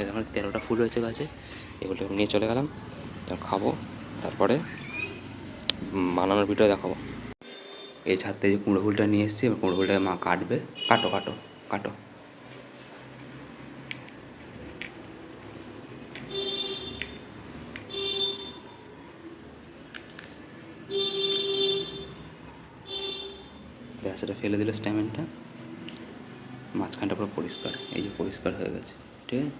এখন 13টা ফুল হয়েছে গাছে, এগুলো নিয়ে চলে গেলাম, খাবো, তারপরে বানানোর ভিডিও দেখাবো। এই ছাদ থেকে যে কুমড়ো ফুলটা নিয়ে এসেছি, এবার কুমড়ো ফুলটা মা কাটবে। কাটো কাটো কাটো। ব্যাস, এটা ফেলে দিল স্ট্যামেনটা, মাঝখানটা পুরো পরিষ্কার, এই যে পরিষ্কার হয়ে গেছে। ঠিক আছে,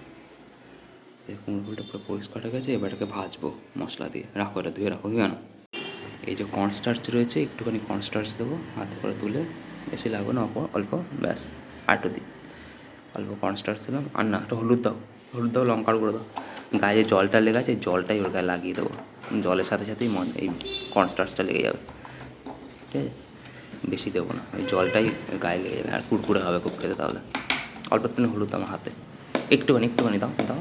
এই কুমড়ো ফুলটা পুরো পরিষ্কার হয়ে গেছে। এবার এটাকে ভাজবো মশলা দিয়ে। রাখো, এটা ধুয়ে রাখো, ধুয়ে আনো। এই যে কর্নস্টার্চ রয়েছে, একটুখানি কর্নস্টার্চ দেবো হাতে করে তুলে, বেশি লাগবে না, অল্প, ব্যাস। আরেকটু দিই, অল্প কর্নস্টার্চ দিলাম। আর না, একটু হলুদ দাও, হলুদ দাও, লঙ্কার গুঁড়ো দাও। গায়ে জলটা লেগে আছে, জলটাই ওর গায়ে লাগিয়ে দেবো। জলের সাথে সাথেই এই কর্নস্টার্চটা লেগে যাবে। ঠিক আছে, বেশি দেবো না, ওই জলটাই গায়ে লেগে যাবে, আর কুড়কুড়ে হবে খুব খেতে। তাহলে অল্প একটু হলুদ আমার হাতে, একটুখানি দাও দাও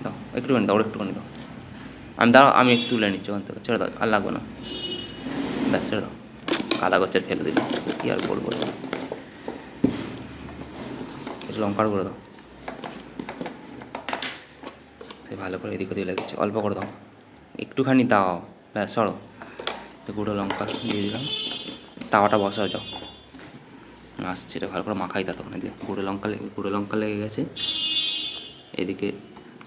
দাও, একটুখানি দাও, একটুখানি দাও। আমি একটু তুলে নিচ্ছি ওখান থেকে, ছেড়ে দাও, আর লাগবে না, ব্যাস ছেড়ে দাও। কাদা গচ্ছের ফেলে দিল, কী আর বলবো। একটু লঙ্কার করে দাও, সে ভালো করে এদিক ওদিক লেগেছে, অল্প করে দাও, একটুখানি দাও, ব্যাস সরো। গুঁড়ো লঙ্কা দিয়ে দিলাম, তাওয়াটা বসাও যাও, আসছে, এটা ভালো করে মাখাই ততক্ষণে দিয়ে। গুঁড়ো লঙ্কা লেগে গেছে। এদিকে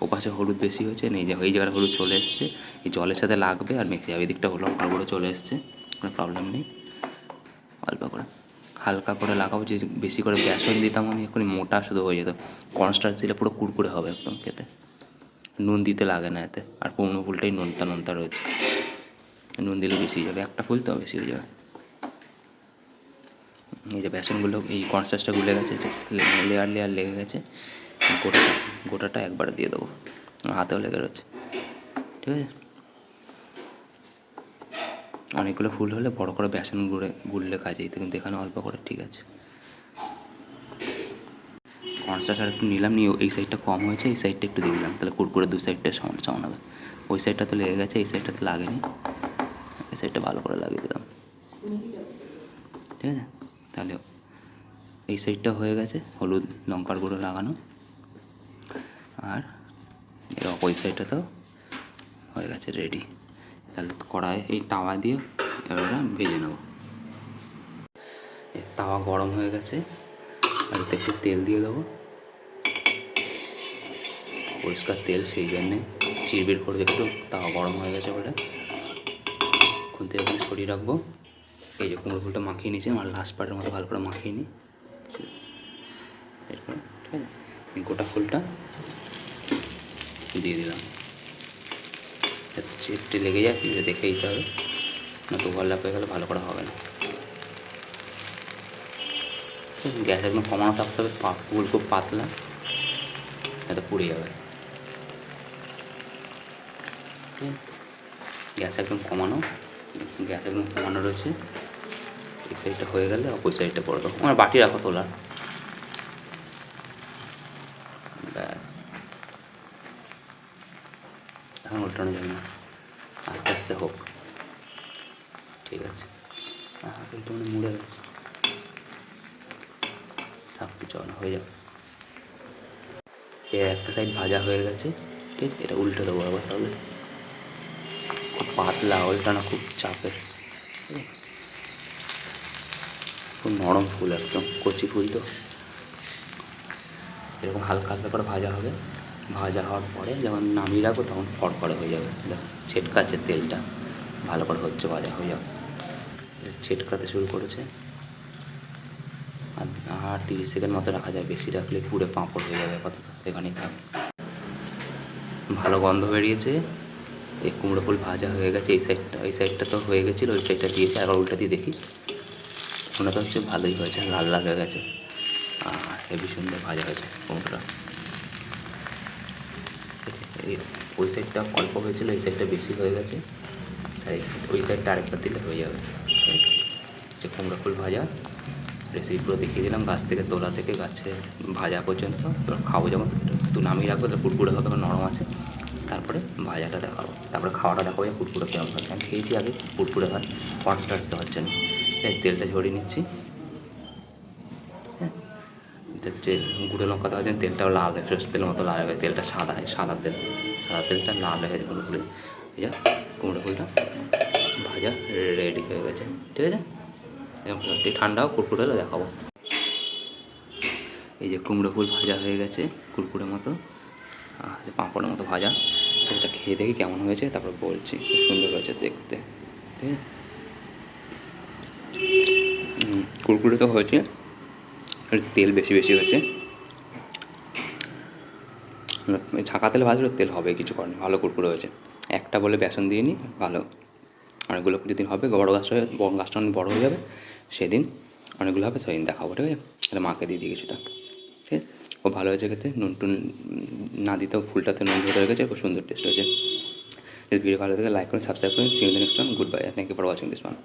ওপাশে হলুদ বেশি হয়েছে, নেই যে এই জায়গায় হলুদ চলে এসছে, এই জলের সাথে লাগবে আর মেখে যাবে। এদিকটা লঙ্কার গুঁড়ো চলে এসছে, কোনো প্রবলেম নেই। অল্প করে হালকা করে লাগাবো, যে বেশি করে বেসন দিতাম আমি, এখনই মোটা শুধু হয়ে যেত। কর্নস্টার্চ দিলে পুরো কুড়কুড়ে হবে একদম খেতে। নুন দিতে লাগে না এতে, আর কুমড়ো ফুলটাই নোনতা রয়েছে, নুন দিলে বেশি হয়ে যাবে, একটা ফুল তো বেশি হয়ে যাবে। এই যে বেসনগুলো, এই কর্নস্টার্চটা গুলে গেছে, লেয়ার লেগে গেছে, গোটাটা একবারে দিয়ে দেবো, হাতেও লেগে রয়েছে। ঠিক আছে, অনেকগুলো ফুল হলে বড় করে বেসন গুললে কাজে দিতে, কিন্তু এখানে অল্প করে ঠিক আছে। কর্নস্টার্চ আর একটু নিলাম, নিয়ে এই সাইডটা কম হয়েছে, এই সাইডটা একটু দিয়ে দিলাম, তাহলে কুড়কুড়ে দু সাইডটা সমান হবে। ওই সাইডটা তো লেগে গেছে, এই সাইডটা তো লাগেনি, এই সাইডটা ভালো করে লাগিয়ে দিলাম। ঠিক আছে, তাহলে এই সাইডটা হয়ে গেছে, হলুদ লঙ্কার গুঁড়ো লাগানো। আর ওই সাইডটা তো হয়ে গেছে রেডি। তাহলে কড়াই এই তাওয়া দিয়ে এবার ভেজে নেব। তাওয়া গরম হয়ে গেছে, আর এতে একটু তেল দিয়ে দেবো, পরিষ্কার তেল, সেই জন্যে চিরবির করবে একটু। তাওয়া গরম হয়ে গেছে বলে খুলতে এখানে সরিয়ে রাখবো। এই যে কুমড়ো ফুলটা মাখিয়ে নিয়েছি, আমার লাস্ট পার্টের মতো ভালো করে মাখিয়ে নিই। এরপর ঠিক আছে, গোটা ফুলটা দিয়ে দিলাম, চিপটে লেগে যায়, দেখে দিতে হবে, না তো ওভারল্যাপ হয়ে গেলে ভালো করে হবে না। গ্যাস একদম কমানো থাকতে হবে, ফুল খুব পাতলা, এত পুড়ে যাবে। গ্যাস একদম কমানো রয়েছে। এই সাইডটা হয়ে গেলে ওই সাইডটা পড়ে দেবো। আমার বাটি রাখো তোলার, ব্যাস। এখন উল্টানো যাবে না, আস্তে আস্তে হোক। ঠিক আছে, একটু মুড়ে গেছে, সব কিছু হয়ে যাবে। এর একটা সাইড ভাজা হয়ে গেছে, ঠিক আছে, এটা উল্টে দেবো আবার। তাহলে খুব পাতলা, উল্টানো খুব চাপের, খুব নরম ফুল, একদম কচি ফুল তো। এরকম হালকা হালকা করে ভাজা হবে, ভাজা হওয়ার পরে যখন নামিয়ে রাখবো তখন ফড়ফড়ে হয়ে যাবে। দেখো ছেটকাচ্ছে তেলটা, ভালো করে হচ্ছে, ভাজা হয়ে যাবে, ছেটকাতে শুরু করেছে। আর 30 সেকেন্ড মতো রাখা যায়, বেশি রাখলে পুরো পাঁপড় হয়ে যাবে। কত এখানেই থাক, ভালো গন্ধ বেরিয়েছে। এই কুমড়ো ফুল ভাজা হয়ে গেছে, এই সাইডটা তো হয়ে গেছিলো, ওই সাইডটা দিয়েছে, আর উল্টা দিয়ে দেখি, মনে তো হচ্ছে ভালোই হয়েছে, লাল লাল হয়ে গেছে, আর হেবি সুন্দর ভাজা হয়েছে কুমড়োটা। এই ওই সাইডটা অল্প হয়েছিল, এই সাইডটা বেশি হয়ে গেছে, তাই ওই সাইডটা আরেকবার দিলে হয়ে যাবে। যে কুমড়ো ফুল ভাজা রেসিপি পুরো দেখিয়ে দিলাম, গাছ থেকে তোলা থেকে গাছে ভাজা পর্যন্ত। এবার খাবো যখন একটু নামিয়ে রাখবো, তো কুড়কুড়ে হবে, নরম আছে, তারপরে ভাজাটা দেখাবো, তারপরে খাওয়াটা দেখাবো যে কুড়কুড়ে কেমন হয়। আমি খেয়েছি আগে, কুড়কুড়ে হয়, কনস্টার্চ দেওয়ার জন্য। তেলটা ঝরিয়ে নিচ্ছি, এটা হচ্ছে গুঁড়ো লঙ্কা দেওয়ার জন্য তেলটাও লাল হয়ে সরষের তেলের মতো লাল হয়ে তেলটা সাদা হয় সাদা তেলটা লাল হয়ে গেছে পুরোপুরি। এই যা কুমড়ো ফুলটা ভাজা রেডি হয়ে গেছে, ঠিক আছে। এখন সত্যি ঠান্ডাও কুরকুরে হলে দেখাবো। এই যে কুমড়ো ফুল ভাজা হয়ে গেছে কুরকুরের মতো, পাঁপড়ের মতো ভাজা। এটা খেয়ে দেখি কেমন হয়েছে, তারপর বলছি। খুব সুন্দর হয়েছে দেখতে, ঠিক আছে। কুরকুরে তো হয়েছে, তেল বেশি বেশি হয়েছে। ছাঁকা তেলে ভাজলে তেল হবে, কিছু করেনি, ভালো কুরকুরে হয়েছে। একটা বলে বেসন দিয়ে নিই, ভালো। অনেকগুলো যেদিন হবে বড় গাছটা অনেক বড়ো হয়ে যাবে, সেদিন অনেকগুলো হবে, সেদিন দেখাবো, ঠিক আছে। তাহলে মাকে দিয়ে দিই কিছুটা, ঠিক আছে। খুব ভালো হয়েছে খেতে, নুন টুন না দিতেও ফুলটাতে নুন ধরে রেখেছে, খুব সুন্দর টেস্ট হয়েছে। যদি ভিডিও ভালো থাকে লাইক করুন, সাবস্ক্রাইব করুন। See you in the next one, good bye, thank you for watching this one.